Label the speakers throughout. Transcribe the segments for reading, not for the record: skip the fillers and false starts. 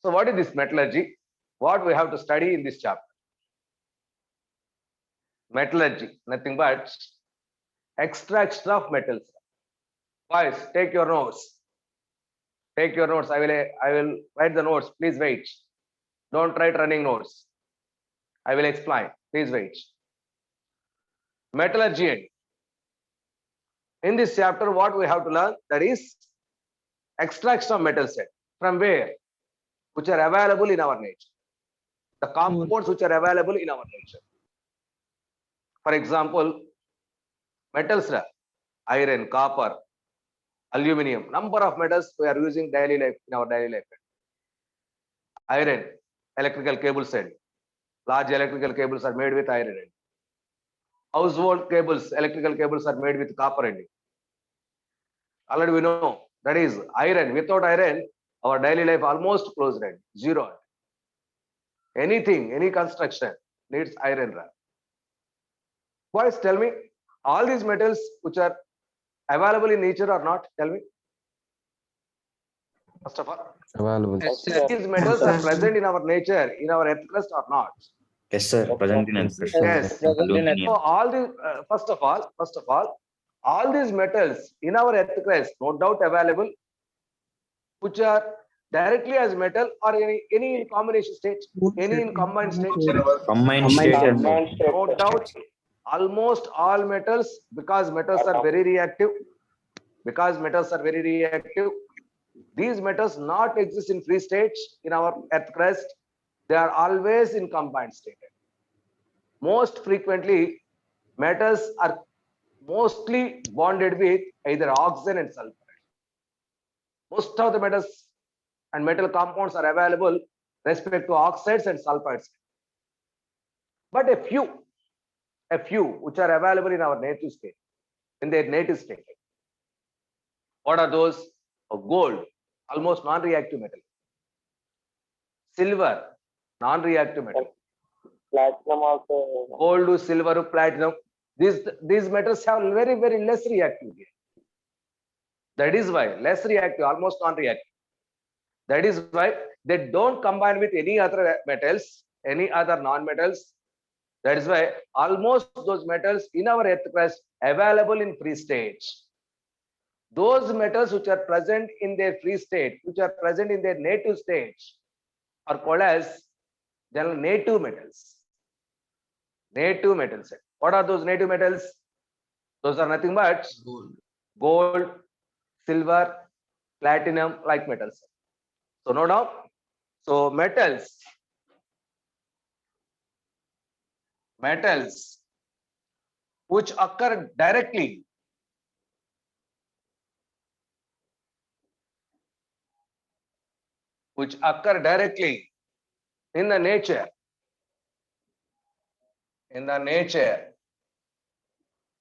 Speaker 1: So what is this metallurgy? What we have to study in this chapter? Metallurgy, nothing but extraction of metals. Boys, take your notes. Take your notes. I will write the notes. Please wait. Don't write running notes. I will explain. Please wait. Metallurgy. In this chapter, what we have to learn, that is extraction of metal set. From where? Which are available in our nature. The compounds which are available in our nature. For example, metals, iron, copper, aluminum, number of metals we are using daily life in our daily life. Iron, electrical cables, and large electrical cables are made with iron. Household cables, electrical cables are made with copper. Already we know that is iron. Without iron, our daily life almost closed, zero. Anything, any construction needs iron. Boys, tell me, all these metals which are available in nature or not? Tell me. First of all,
Speaker 2: Available.
Speaker 3: Yes, sir.
Speaker 1: these metals are present in our nature, in our earth crust or not?
Speaker 4: Yes, sir. Present in answer.
Speaker 1: Yes.
Speaker 3: Present.
Speaker 1: So all the first of all these metals in our earth crust, no doubt available, which are directly as metal or any in combination state, any in combined state.
Speaker 4: Combined state.
Speaker 1: No doubt, almost all metals, because metals are very reactive. These metals not exist in free state in our earth crust. They are always in combined state. Most frequently, metals are mostly bonded with either oxygen and sulfur. Most of the metals and metal compounds are available respect to oxides and sulfides. But a few which are available in our native state, in their native state. What are those? Gold, almost non-reactive metal. Silver, non-reactive metal.
Speaker 5: Platinum also.
Speaker 1: Gold, silver, platinum. These metals have very, very less reactivity. That is why less reactive, almost non-reactive. That is why they don't combine with any other metals, any other non-metals. That is why almost those metals in our earth crust available in free state. Those metals which are present in their free state, which are present in their native state, are called as general native metals. Native metals. What are those native metals? Those are nothing but gold, silver, platinum, like metals. So no doubt. So metals which occur directly in the nature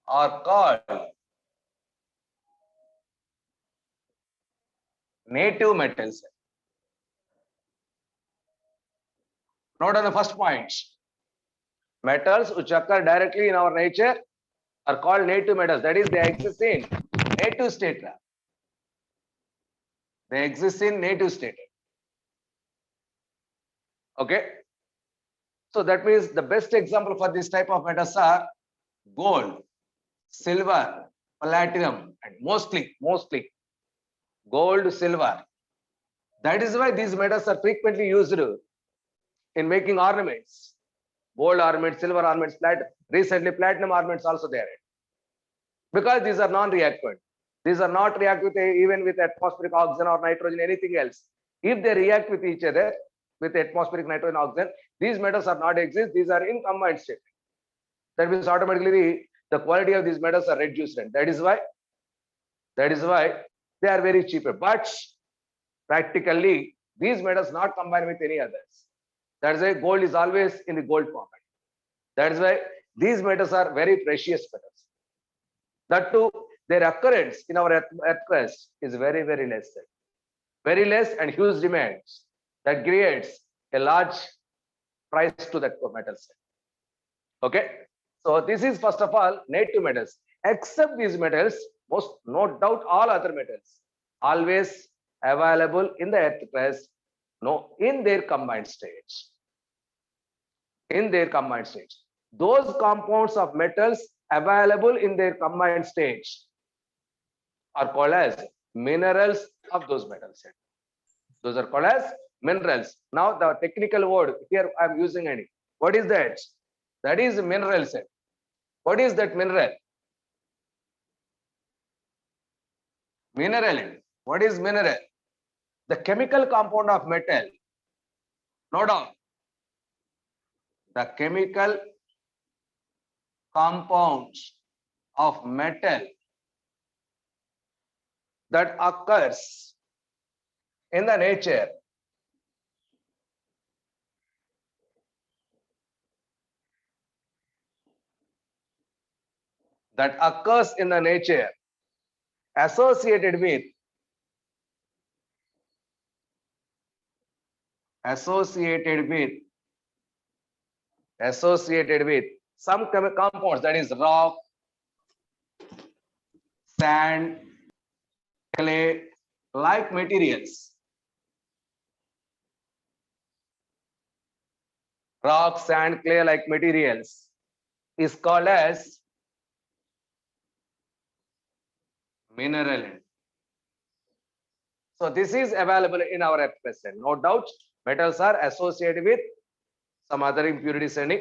Speaker 1: are called native metals. Note on the first point. Metals which occur directly in our nature are called native metals. That is, they exist in native state. They exist in native state. Okay. So that means the best example for this type of metals are gold, silver, platinum, and mostly gold, silver. That is why these metals are frequently used in making ornaments. Gold ornaments, silver ornaments, recently platinum ornaments also there. Because these are non-reactant. These are not reactive even with atmospheric oxygen or nitrogen, anything else. If they react with each other, with atmospheric nitrogen oxygen, these metals are not exist. These are in combined state. That means automatically the quality of these metals are reduced. And that is why they are very cheaper. But practically, these metals not combined with any others. That is why gold is always in the gold format. That is why these metals are very precious metals. That too, their occurrence in our earth crust is very, very less. Very less and huge demands. That creates a large price to that metals. Okay. So this is first of all native metals. Except these metals, no doubt all other metals always available in the earth crust No, in their combined stage. In their combined stage. Those compounds of metals available in their combined stage are called as minerals of those metals. Those are called as minerals. Now the technical word here I am using any. What is that? That is mineral set. What is that mineral? Mineral. What is mineral? The chemical compound of metal. No doubt. The chemical compounds of metal that occurs in the nature associated with some compounds, that is rock, sand, clay like materials. Rock, sand, clay like materials is called as mineral. So this is available in our present. No doubt metals are associated with some other impurities and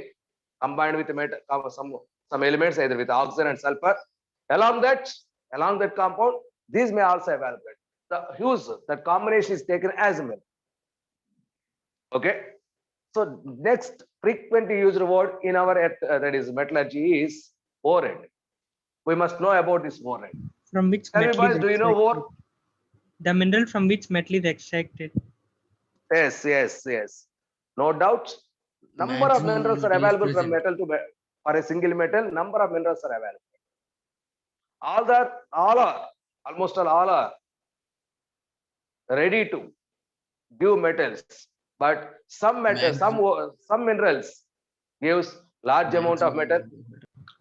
Speaker 1: combined with metal, some elements either with oxygen and sulfur. Along that compound, these may also available. The hues, that combination is taken as mineral. Okay. So next frequently used word in our that is metallurgy is ore. We must know about this ore.
Speaker 2: From which
Speaker 1: Tell me
Speaker 2: metal is
Speaker 1: boys, do you know
Speaker 2: extracted?
Speaker 1: ore?
Speaker 2: The mineral from which metal is extracted?
Speaker 1: Yes. No doubt. Number of
Speaker 3: Maximum
Speaker 1: minerals are
Speaker 3: metal is
Speaker 1: available from
Speaker 3: present.
Speaker 1: metal to for a single metal. Number of minerals are available. Almost all are ready to give metals, but some minerals gives large amount of metal,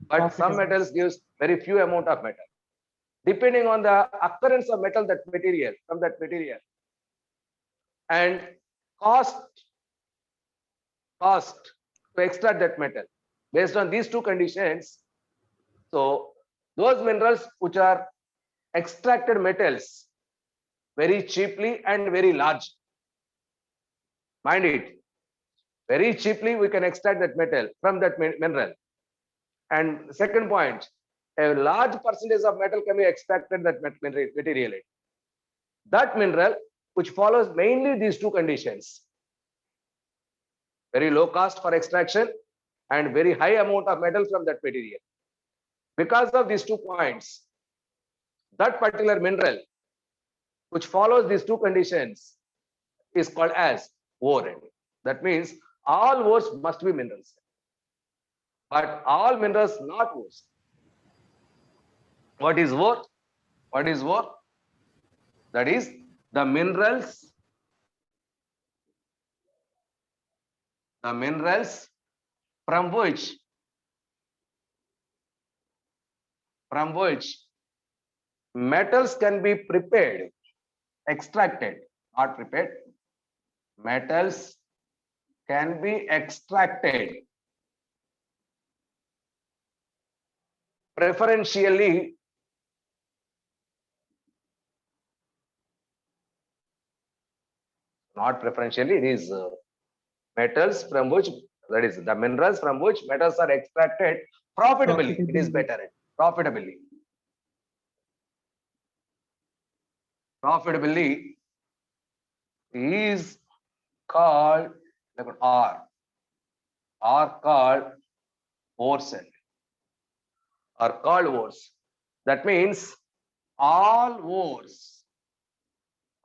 Speaker 1: but some metals gives very few amount of metal. Depending on the occurrence of metal from that material, and cost to extract that metal. Based on these two conditions, so those minerals which are extracted metals very cheaply and very large. Mind it, very cheaply we can extract that metal from that mineral. And second point, a large percentage of metal can be extracted that material. That mineral which follows mainly these two conditions, very low cost for extraction and very high amount of metal from that material. Because of these 2 points, that particular mineral which follows these two conditions is called as ore. That means all ores must be minerals, but all minerals not ores. What is ore? That is the minerals from which metals can be prepared, extracted, not prepared. Metals can be extracted preferentially not preferentially, it is metals from which, that is the minerals from which metals are extracted profitably. It is better. Profitably is called ore. Are called ores. Are called ores. That means all ores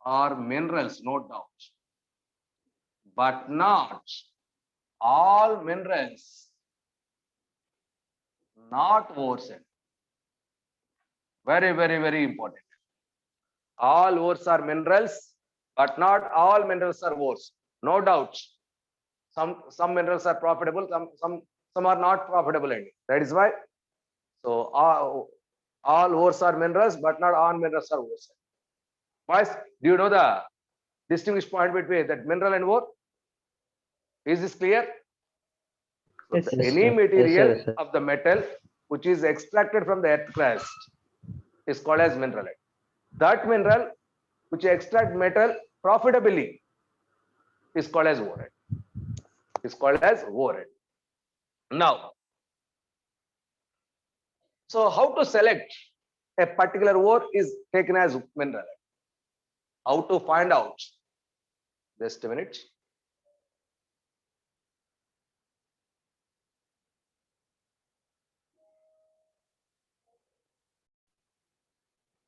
Speaker 1: are minerals, no doubt, but not all minerals not ores. Very important. All ores are minerals, but not all minerals are ores. No doubt. Some minerals are profitable, some are not profitable. That is why. So all ores are minerals, but not all minerals are ores. Boys, do you know distinguish point between that mineral and ore? Is this clear? So
Speaker 2: Yes,
Speaker 1: the-
Speaker 2: yes,
Speaker 1: any
Speaker 3: sir.
Speaker 1: material
Speaker 3: Yes, sir.
Speaker 1: of the metal which is extracted from the earth crust is called as mineralite. That mineral which extract metal profitably is called as ore. Is called as ore. Now, so how to select a particular ore is taken as mineral? How to find out? Just a minute.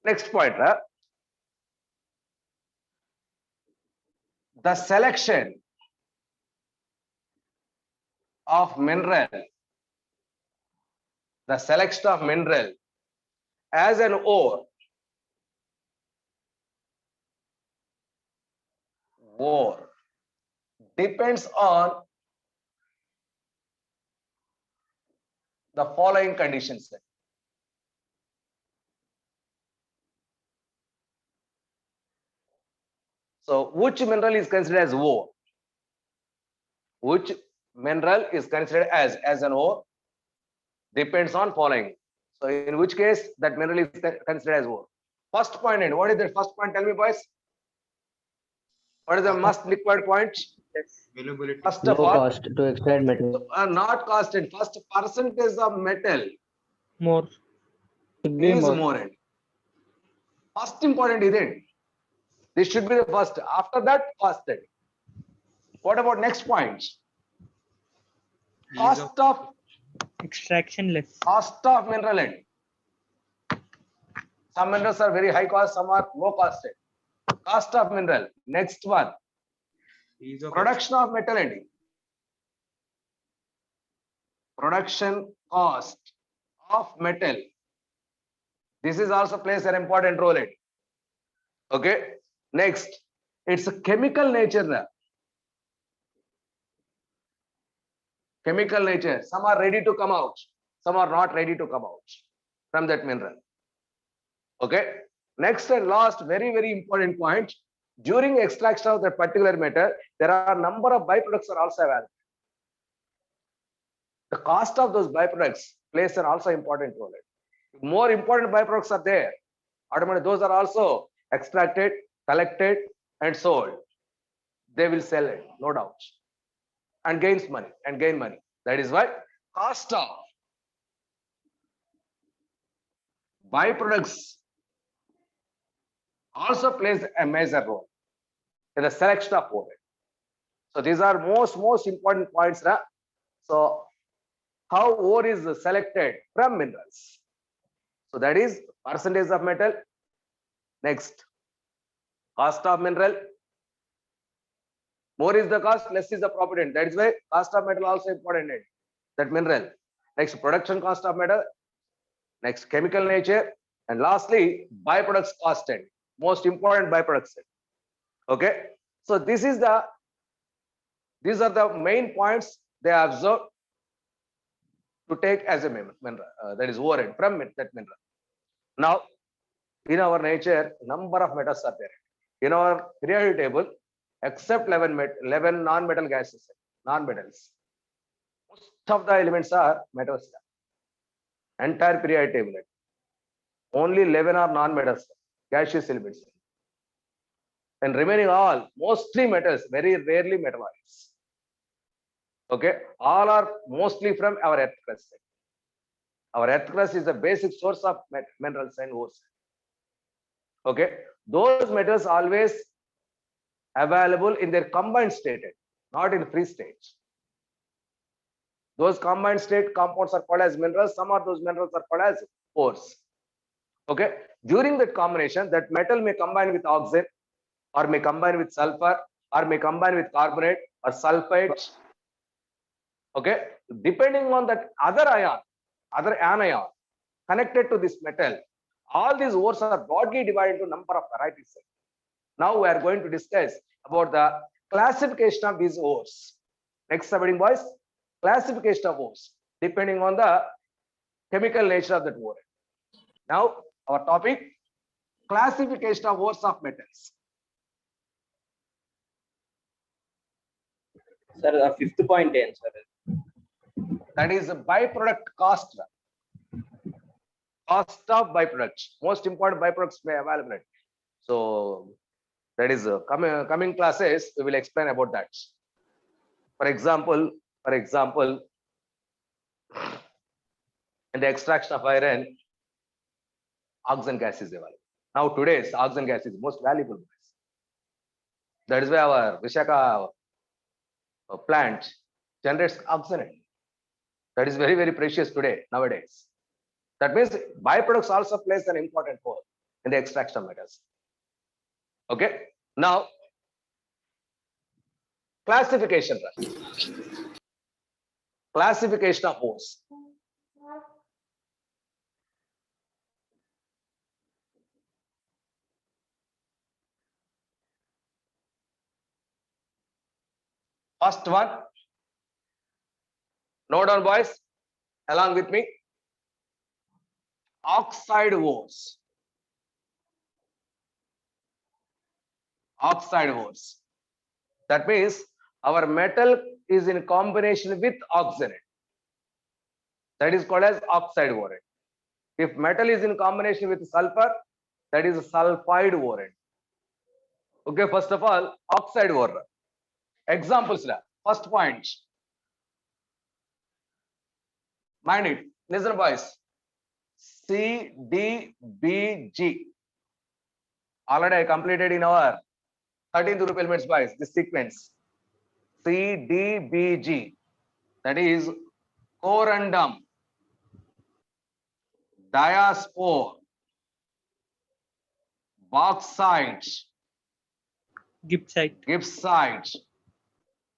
Speaker 1: Next point, the selection of mineral, the selection of mineral as an ore depends on the following conditions. So, which mineral is considered as ore? Which mineral is considered as an ore depends on following. So, in which case that mineral is considered as ore. First point, and what is the first point? Tell me, boys. What is the must liquid point?
Speaker 2: availability.
Speaker 1: First
Speaker 3: Low
Speaker 1: of all,
Speaker 3: cost to extract metal.
Speaker 1: not constant. First percentage of metal
Speaker 2: More.
Speaker 3: Should be
Speaker 1: is
Speaker 3: more.
Speaker 1: more. And first important is it. This should be the first. After that, fasted. What about next point? Cost of
Speaker 2: Extraction less.
Speaker 1: mineral end. Some minerals are very high cost, some are low costed. Cost of mineral. Next one. Production of metal ending. Production cost of metal. This is also plays an important role in it. Okay. Next, it's a chemical nature now. Chemical nature. Some are ready to come out, some are not ready to come out from that mineral. Okay. Next and last, very, very important point. During extraction of that particular metal, there are a number of byproducts are also available. The cost of those byproducts plays an also important role. More important byproducts are there. Automatically, those are also extracted, collected, and sold. They will sell it, no doubt, and gains money and gain money. That is why cost of byproducts also plays a major role in the selection of ore. So these are most important points. So how ore is selected from minerals? So that is percentage of metal. Next, cost of mineral. More is the cost, less is the profit. That is why cost of metal also important. That mineral. Next, production cost of metal. Next, chemical nature, and lastly, byproducts cost. Most important byproducts. Okay. So these are the main points they observe to take as a mineral. That is ore from that mineral. Now, in our nature, number of metals are there. In our periodic table, except 11 non-metal gases, non-metals. Most of the elements are metals. Entire periodic table. Only 11 are non-metals, gaseous elements. And remaining all, mostly metals, very rarely metalloids. Okay, all are mostly from our earth crust. Our earth crust is the basic source of minerals and ores. Okay, those metals always available in their combined state, not in free state. Those combined state compounds are called as minerals. Some of those minerals are called as ores. Okay, during that combination, that metal may combine with oxygen, or may combine with sulfur, or may combine with carbonate or sulfate. Okay, depending on that other anion connected to this metal, all these ores are broadly divided into number of varieties. Now we are going to discuss about the classification of these ores. Next subheading, boys, classification of ores depending on the chemical nature of that ore. Now our topic, classification of ores of metals.
Speaker 3: Sir, fifth point ಏನು sir?
Speaker 1: That is a byproduct cost. Cost of byproducts. Most important byproducts may available. So that is coming classes, we will explain about that. For example, in the extraction of iron, oxygen gas is available. Now today's oxygen gas is most valuable gas. That is why our Vishaka plant generates oxygen. That is very, very precious today, nowadays. That means byproducts also plays an important role in the extraction of metals. Okay. Now, classification. Classification of ores. First one, note down boys, along with me. Oxide ores. Oxide ores. That means our metal is in combination with oxygen. That is called as oxide ore. If metal is in combination with sulfur, that is sulfide ore. Okay, first of all, oxide ore. Examples. First point. Mind it. Listen, boys. CDBG. Already I completed in our 13th group elements, boys. This sequence. CDBG. That is corundum, diaspore, bauxite,
Speaker 2: Gibbsite.
Speaker 1: gibbsite.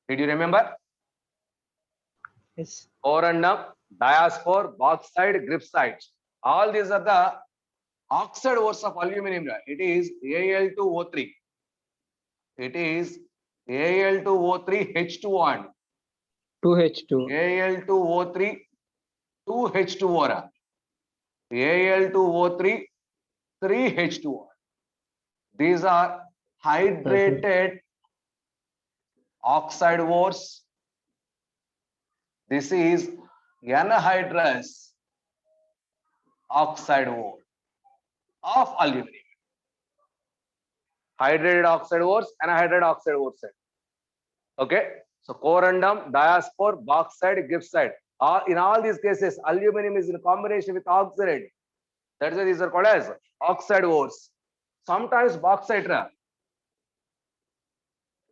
Speaker 1: Did you remember?
Speaker 2: Yes.
Speaker 1: Corundum, diaspore, bauxite, gibbsite. All these are the oxide ores of aluminum. It is Al2O3. It is Al2O3 H2O.
Speaker 3: 2H2.
Speaker 1: Al2O3 2H2O. Al2O3 3H2O. These are hydrated oxide ores. This is anhydrous oxide ore of aluminum. Hydrated oxide ores, anhydride oxide ores. Okay, so corundum, diaspore, bauxite, gibbsite. In all these cases, aluminum is in combination with oxide. That's why these are called as oxide ores. Sometimes bauxite.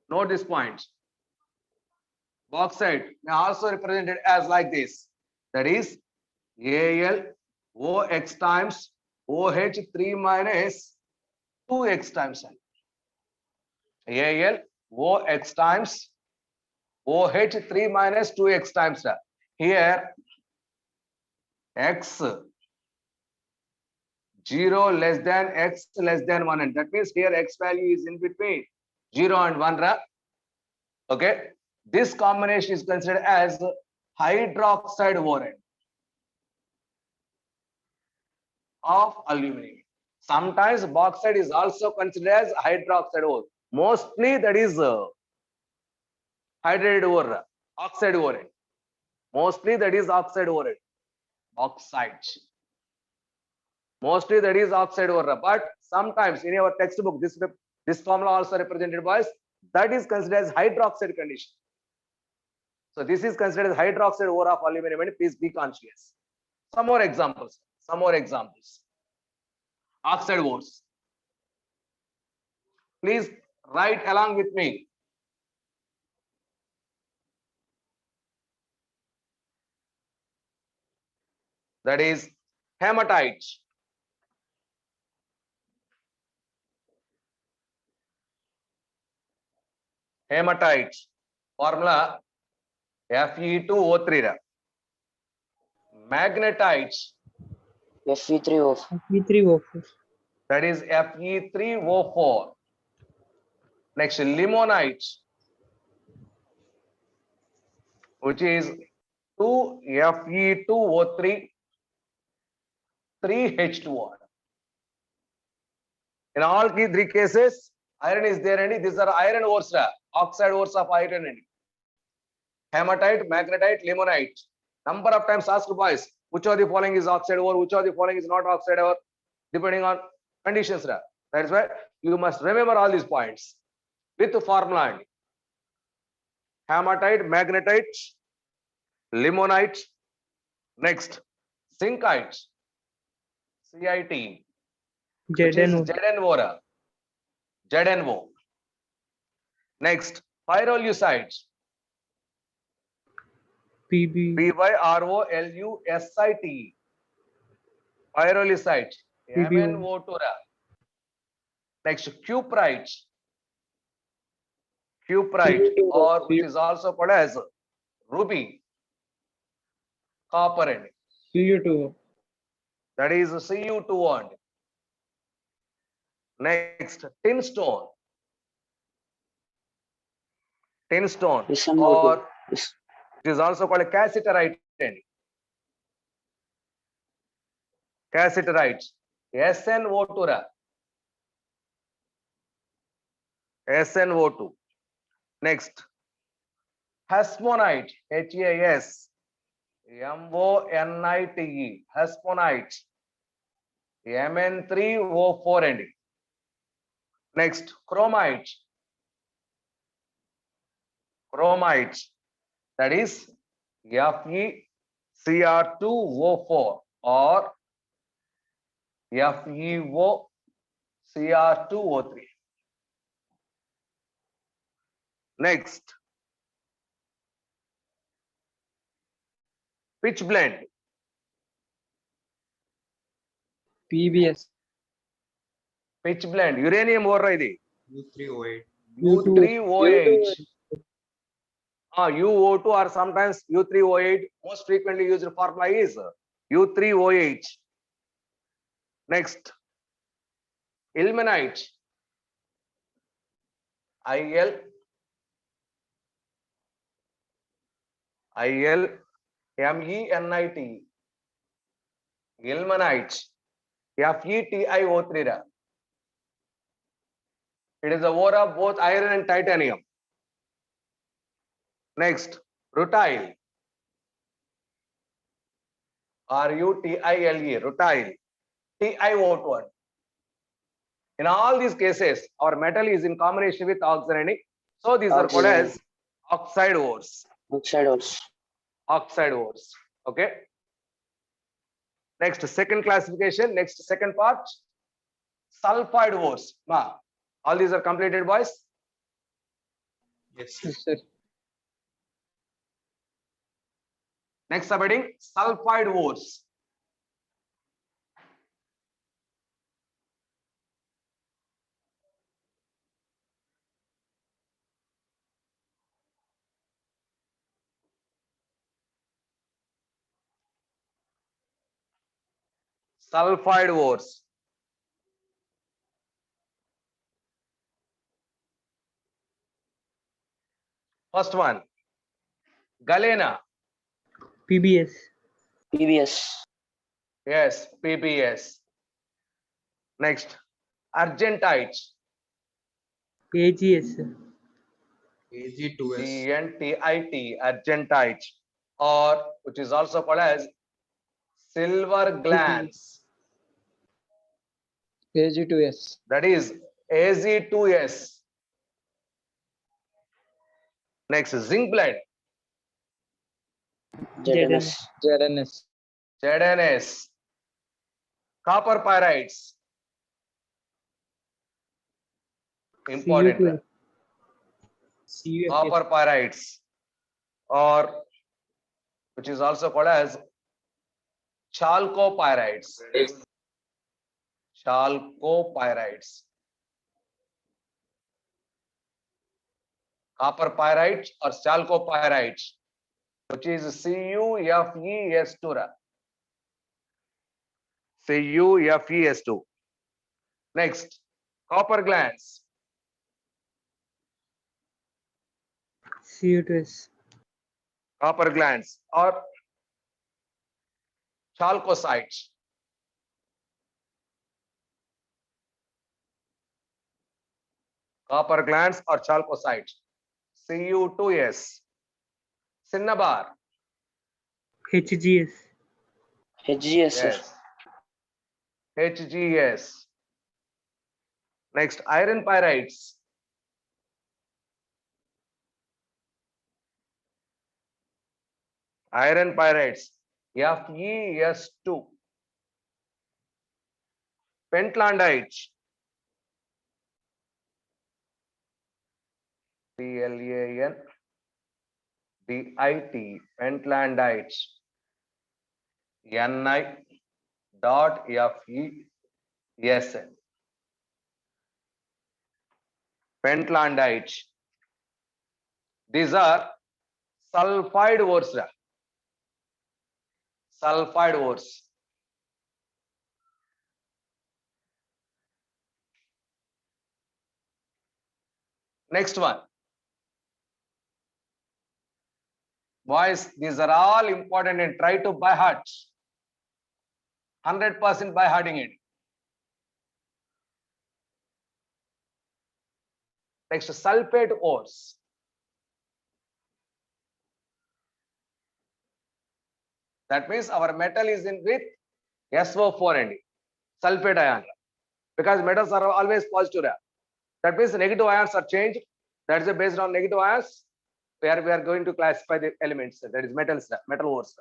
Speaker 1: Note this point. Bauxite may also represented as like this. That is AlOX times OH3 minus 2x times N. AlOX times OH3 minus 2x times N. Here x 0 less than x less than 1, and that means here x value is in between 0 and 1. Okay, this combination is considered as hydroxide ore of aluminum. Sometimes bauxite is also considered as hydroxide ore. Mostly that is hydrated ore, oxide ore. Mostly that is oxide ore, bauxite. Mostly that is oxide ore, but sometimes in our textbook, this formula also represented by that is considered as hydroxide condition. So this is considered as hydroxide ore of aluminum, and please be conscious. Some more examples. Oxide ores. Please write along with me. That is hematite. Hematite. Formula Fe2O3. Magnetite.
Speaker 5: Fe3O4.
Speaker 2: Fe3O4.
Speaker 1: That is Fe3O4. Next, limonite, which is 2Fe2O3 3H2O. In all three cases, iron is there, and these are iron ores, oxide ores of iron. Hematite, magnetite, limonite. Number of times asked boys, which of the following is oxide ore, which of the following is not oxide ore, depending on conditions. That is why you must remember all these points with the formula. only. Hematite, magnetite, limonite. Next, zincite, CIT, which is
Speaker 2: Zn.
Speaker 1: Zedenvora, Zedenvo. Next, pyrolusite,
Speaker 2: Pb.
Speaker 1: PYROLUSIT, pyrolusite,
Speaker 2: PbO.
Speaker 1: MnO2. Next, cuprite, or which is also called as ruby, copper, and
Speaker 3: Cu2.
Speaker 1: that is Cu2 only. Next, tinstone,
Speaker 5: SnO2.
Speaker 1: or
Speaker 5: Yes.
Speaker 1: it is also called a cassiterite. Cassiterite, SnO2, SnO2. Next, hasmonite, HASMONITE, hasmonite, Mn3O4 and next, chromite, that is FeCr2O4 or FeOCr2O3. Next, pitch blend,
Speaker 3: PBS.
Speaker 1: uranium ore idi,
Speaker 2: U3O8.
Speaker 1: U3OH. UO2 or sometimes U3OH. Most frequently used formula is U3OH. Next, ilmenite, ILMENIT, ilmenite, FeTiO3. It is the ore of both iron and titanium. Next, rutile, RUTILE, rutile, TiO2. In all these cases, our metal is in combination with oxygen. So these are called as oxide ores.
Speaker 5: Oxide ores.
Speaker 1: Okay. Next, second classification. Next, second part, sulfide ores. All these are completed, boys.
Speaker 2: Yes.
Speaker 3: Yes, sir.
Speaker 1: Next subheading, sulfide ores. Sulfide ores. First one, galena.
Speaker 2: PbS.
Speaker 5: PBS.
Speaker 1: Yes, PBS. Next, argentite.
Speaker 2: AgS.
Speaker 6: Ag2s.
Speaker 1: DNTIT, argentite, or which is also called as silver glance.
Speaker 3: Ag2s.
Speaker 1: That is Ag2s. Next, zinc blende,
Speaker 5: ZNS.
Speaker 3: ZNS.
Speaker 1: ZNS. Copper pyrites. Important.
Speaker 2: Cu2. CuF.
Speaker 1: Copper pyrites, or which is also called as chalcopyrites. Chalcopyrites. Copper pyrites or chalcopyrites, which is CuFeS2. CuFeS2. Next, copper glans,
Speaker 2: Cu2s.
Speaker 1: or chalcocytes. Copper glands or chalcocytes. Cu2s. Cinnabar.
Speaker 2: HGS.
Speaker 5: HGS, sir.
Speaker 1: Yes. HGS. Next, iron pyrites. Iron pyrites. FeS2. Pentlandite. PLANDIT. Pentlandite. Ni.FeSN. Pentlandite. These are sulfide ores. Sulfide ores. Next one. Boys, these are all important and try to by heart. 100% by hearting it. Next, sulfate ores. That means our metal is in with SO4 and sulfate ion. Because metals are always positive. That means negative ions are changed. That is based on negative ions. Where we are going to classify the elements. That is metals, metal ores.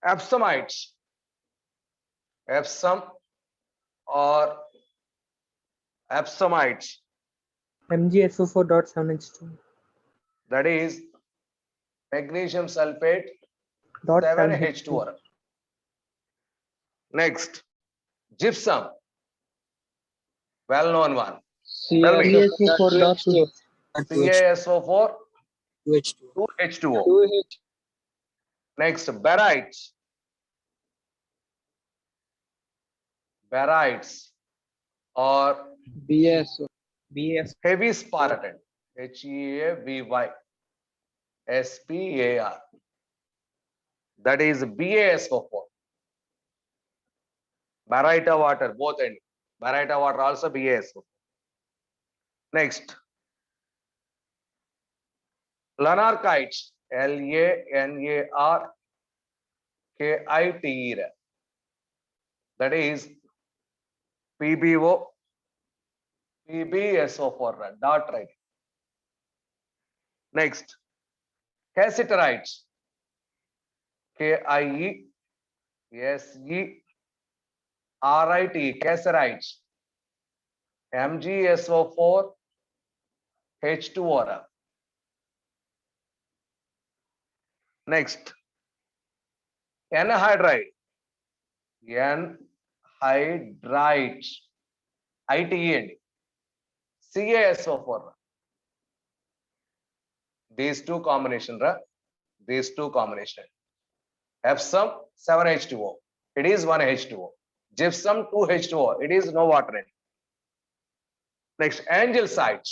Speaker 1: Epsomites. Epsom or epsomites.
Speaker 2: MgSO4.7H2.
Speaker 1: That is magnesium sulfate
Speaker 2: Dot
Speaker 1: 7H2O. Next, gypsum. Well known one. Tell me.
Speaker 2: CaSO4.2.
Speaker 1: CaSO4
Speaker 3: 2H2.
Speaker 1: 2H2O.
Speaker 3: 2H.
Speaker 1: Next, barytes. Barytes or
Speaker 3: BS.
Speaker 2: BS.
Speaker 1: heavy spartan. HEAVY SPAR. That is BaSO4. Baryta water, both end. Baryta water also BaSO4. Next, lanarchites. LANARKITE. That is PbO, PbSO4. Dot right. Next, cassiterite. KIESERITE. Cassiterite. MgSO4 H2O. Next, anhydride. Anhydride. ITE. CaSO4. These two combination. These two combination. Epsom 7H2O. It is 1H2O. Gypsum 2H2O. It is no water in it. Next, angelcite.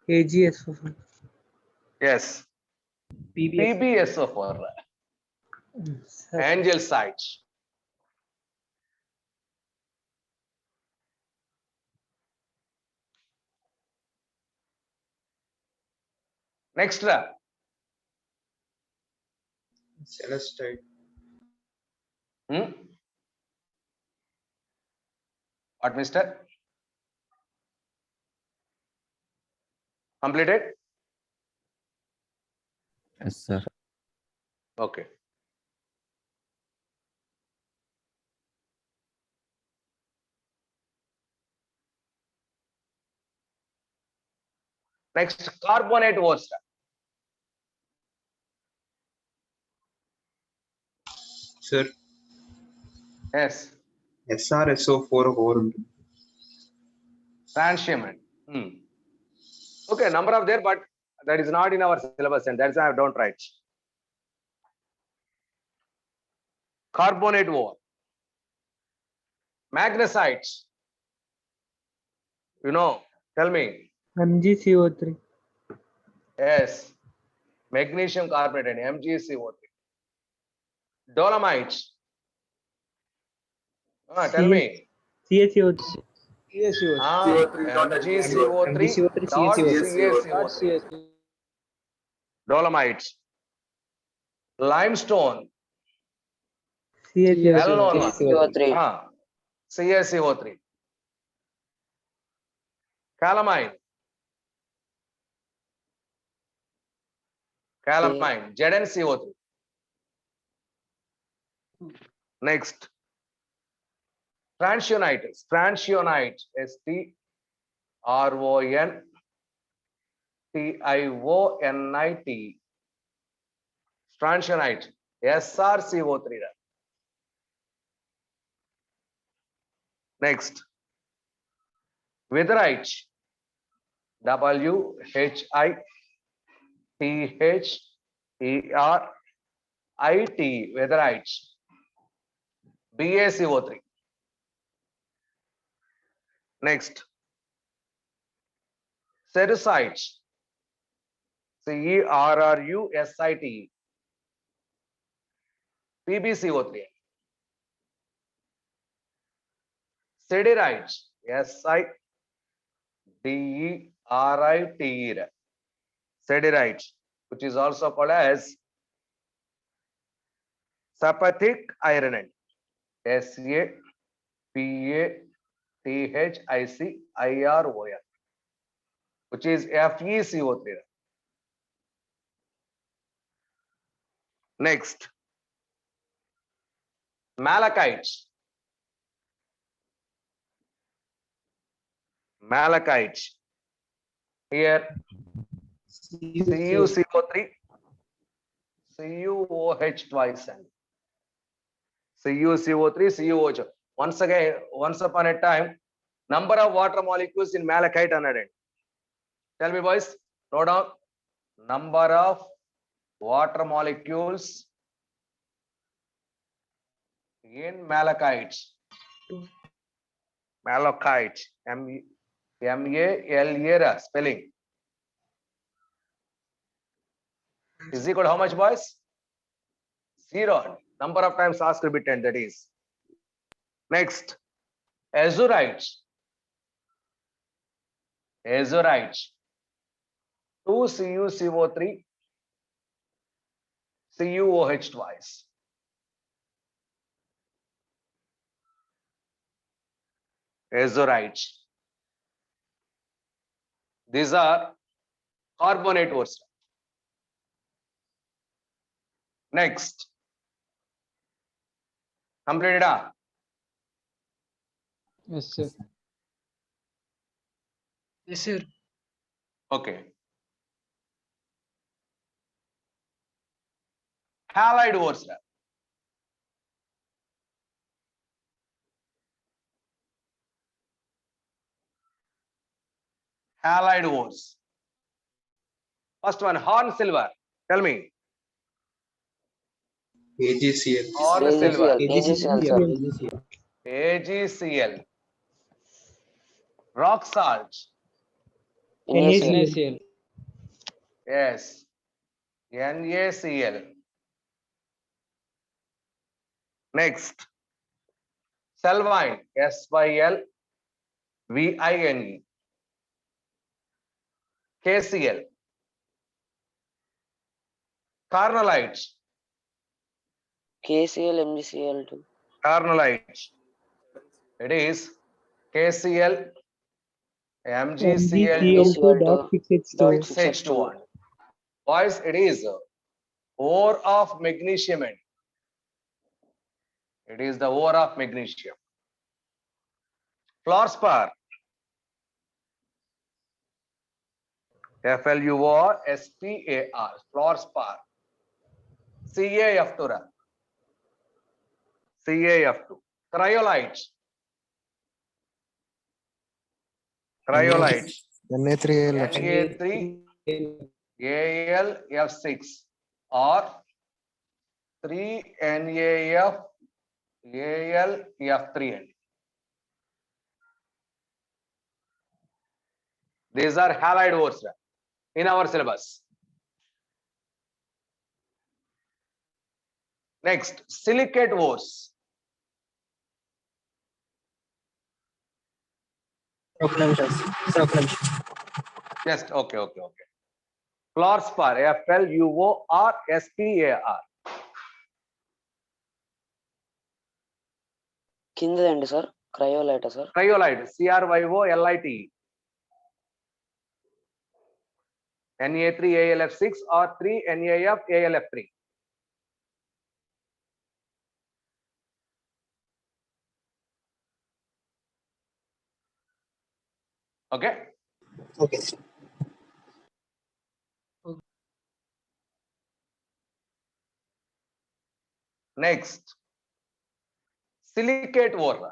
Speaker 2: AgSO4.
Speaker 1: Yes.
Speaker 2: PBS.
Speaker 1: PbSO4. Angelcite. Next,
Speaker 6: Celestite.
Speaker 1: What, mister? Completed?
Speaker 4: Yes, sir.
Speaker 1: Okay. Next, carbonate ores.
Speaker 6: Sir,
Speaker 1: Yes.
Speaker 6: SRSO4 whole.
Speaker 1: Transhiment. Okay, number of there, but that is not in our syllabus, and that's why I don't write. Carbonate ore. Magnesites. You know, tell me.
Speaker 2: MgCO3.
Speaker 1: Yes. Magnesium carbonate and MgCO3. Dolomites. Tell me.
Speaker 2: CaCO3.
Speaker 1: MgCO3 dot CaCO3. Dolomite, limestone, well-known one.
Speaker 5: CO3.
Speaker 1: CaCO3. Calamine, ZnCO3. Next, transionite, StronTionite, transionite, SrCO3. Next, witherite, WHITHERIT, witherite, BaCO3. Next, cerussite, CERRUSIT, PbCO3. Siderite, SIDERITE, siderite, which is also called as sapathic iron, SAPATHICIRON, which is FeCO3. Next, malachite, here CuCO3, CuOH twice, and CuCO3, CuOH. Once again, once upon a time, number of water molecules in malachite another. Tell me, boys, note down number of water molecules in malachite. Malachite, M-A-L-A spelling. Is equal to how much, boys? 0. Number of times asked to be 10, that is. Next, azurite. 2 CuCO3, CuOH twice. Azurite. These are carbonate ores. Next, completed.
Speaker 3: Yes, sir. Yes, sir.
Speaker 1: Okay. Halide ores. Halide ores. First one, horn silver. Tell me.
Speaker 6: AgCl.
Speaker 1: Horn silver.
Speaker 5: AgCl, sir.
Speaker 1: AgCl. Rock salt.
Speaker 5: NaCl.
Speaker 3: NaCl.
Speaker 1: Yes. NaCl. Next. Sylvine. Sylvine. KCl. Carnallite.
Speaker 5: KCl, MgCl2.
Speaker 1: Carnallite. It is KCl, MgCl2,
Speaker 2: MgCl2.6H2O.
Speaker 1: 6H21. Boys, it is ore of magnesium. It is the ore of magnesium. Fluorspar. FLUORSPAR. Fluorspar. CaF2. CaF2. Cryolite. Na3 AlF6 or 3NaF AlF3. These are halide ores in our syllabus. Next, silicate ores.
Speaker 3: ఒక నిమిషం sir ఒక నిమిషం
Speaker 1: Just okay. Fluorspar, FLUORSPAR.
Speaker 5: కిందదండి sir cryolite sir
Speaker 1: Cryolite, CRYOLITE. Na3ALF6 or 3NAFALF3. Okay.
Speaker 3: Okay
Speaker 1: Next, silicate ore.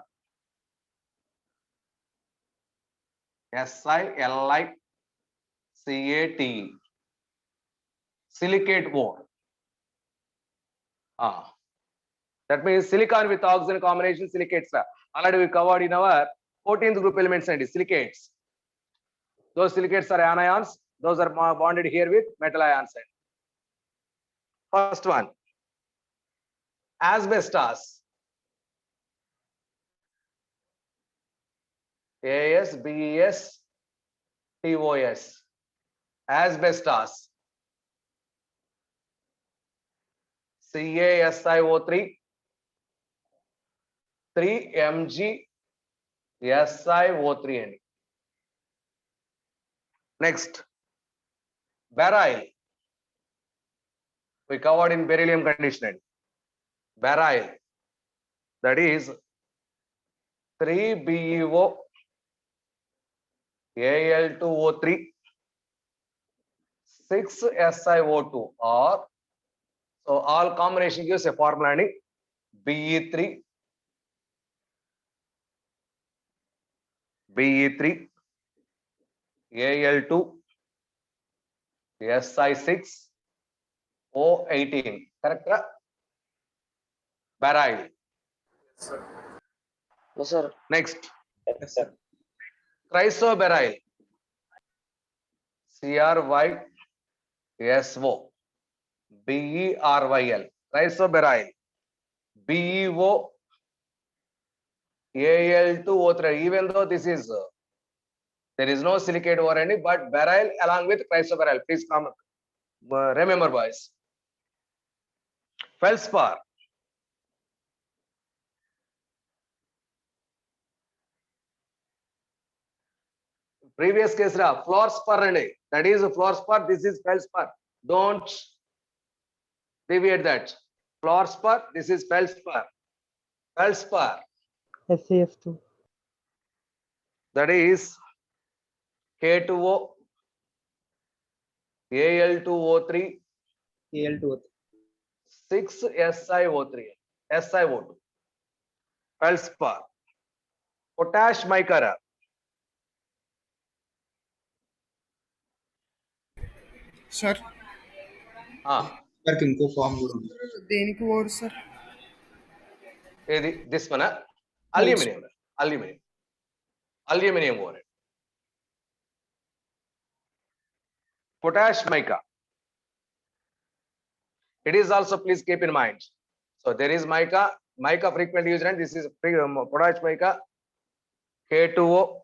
Speaker 1: SILICATE. Silicate ore. That means silicon with oxygen combination silicates. Already we covered in our 14th group elements and silicates. Those silicates are anions. Those are bonded here with metal ions. First one, asbestos. ASBESTOS. Asbestos. CaSiO3. 3MgSiO3. Next, beryl. We covered in beryllium conditioning. Beryl. That is 3BeO Al2O3 6SiO2 or so all combination gives a formula Be3 Al2 Si6 O18. Correct? Beryl.
Speaker 5: Yes sir
Speaker 1: Next, chrysoberyl. CRYSO BERYL. Chrysoberyl. BeO Al2O3. Even though this is there is no silicate ore any, but beryl along with chrysoberyl. Please come remember, boys. Feldspar. Previous case fluorspar and that is fluorspar. This is feldspar. Don't deviate that. Fluorspar. This is feldspar. Feldspar.
Speaker 2: SAF2.
Speaker 1: That is K2O Al2O3
Speaker 3: AL2
Speaker 1: 6SiO3 SiO2. Feldspar. Potash mica.
Speaker 7: Sir
Speaker 6: దానికి ఇంకో form కూడా ఉంది.
Speaker 7: దేనికి ఓరు sir
Speaker 1: ఏది this మన aluminium ore. Potash mica. It is also, please keep in mind. So there is mica frequently used, and this is potash mica K2O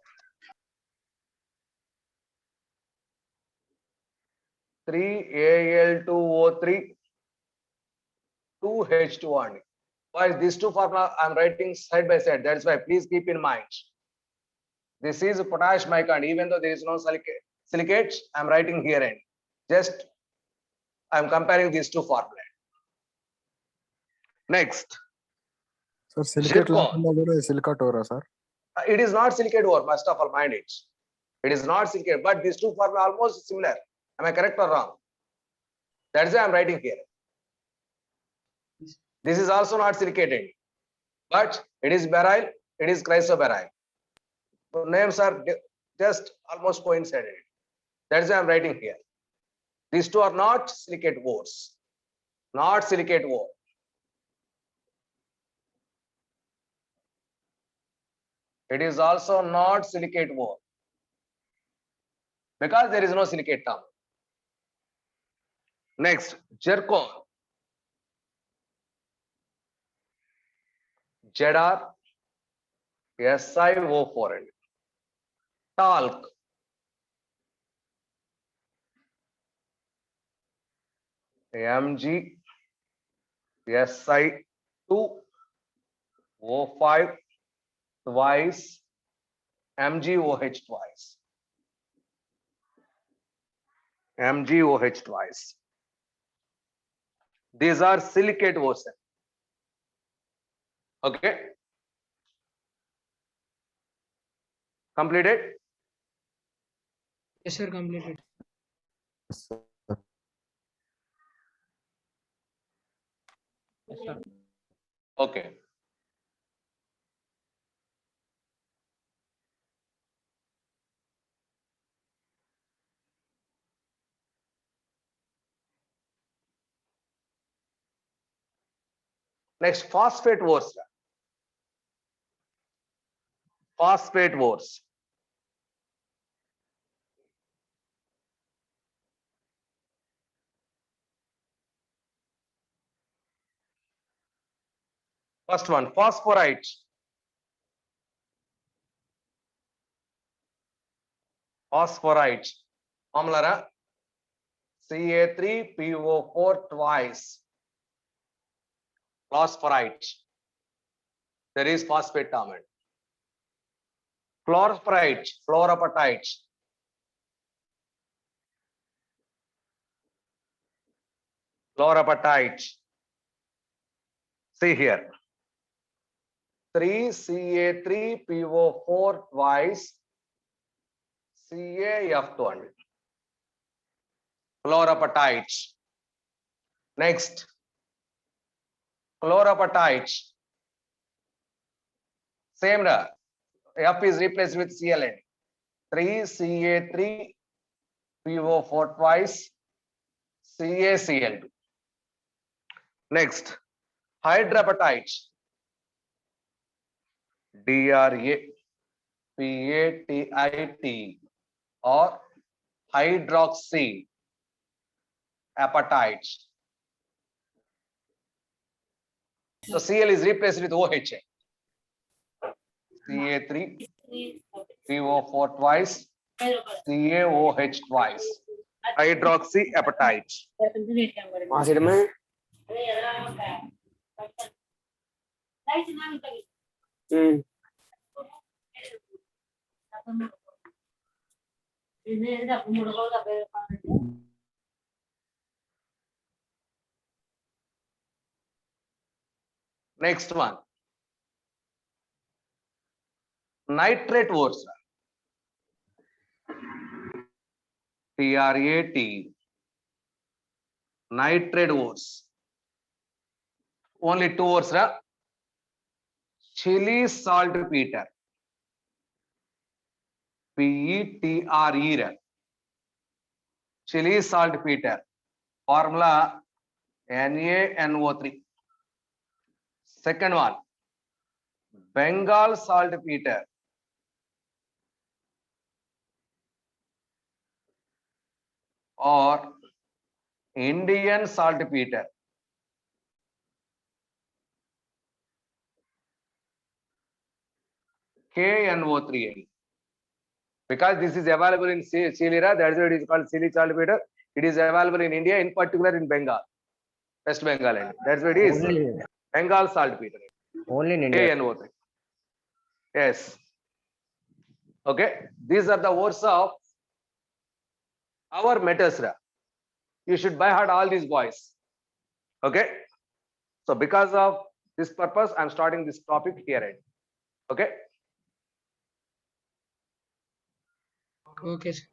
Speaker 1: three Al2O3 2H2O. Why these two formula I am writing side by side? That's why please keep in mind. This is potash mica, and even though there is no silicates, I am writing here and just I am comparing these two formula. Next,
Speaker 8: sir silicate
Speaker 1: Zircon.
Speaker 8: లేకుండా కూడా silicate Vora sir
Speaker 1: It is not silicate ore. First of all, mind it. It is not silicate, but these two formula are almost similar. Am I correct or wrong? That's why I am writing here. This is also not silicated, but it is beryl. It is chrysoberyl. So names are just almost coincided. That's why I am writing here. These two are not silicate ores. Not silicate ore. It is also not silicate ore because there is no silicate term. Next, zircon. ZR SiO4. talc, Mg Si2 O5 twice MgOH twice. MgOH twice. These are silicate ocean. Okay. Completed?
Speaker 3: Yes, sir, completed. Yes, sir.
Speaker 1: Okay. Next, phosphate ores. Phosphate ores. First one, phosphorite. Phosphorite. Formula Ca3PO4 twice. Phosphorite. There is phosphate term. Fluorite, fluorapatite. Fluorapatite. See here. 3Ca3PO4 twice CaF200. Fluorapatite. Next, fluorapatite. Same F is replaced with Cl. 3Ca3PO4 twice CaCl2. Next, hydrapatite. DRAPATIT or hydroxy apatite. So Cl is replaced with OH. Ca3PO4 twice, CaOH twice. Hydroxy apatite. Next one. Nitrate ores. TRAT. Nitrate ores. Only two ores. Chili saltpeter. PETRE. Chili saltpeter. Formula NaNO3. Second one, Bengal saltpeter. Or Indian saltpeter. KNO3. Because this is available in Chile, that's why it is called chili saltpeter. It is available in India, in particular in Bengal, West Bengal. That's why it is Bengal saltpeter.
Speaker 2: Only in India.
Speaker 1: KNO3. Yes. Okay. These are the words of our metals. You should by heart all these boys. Okay. So because of this purpose, I'm starting this topic here. Okay.
Speaker 3: Okay, sir.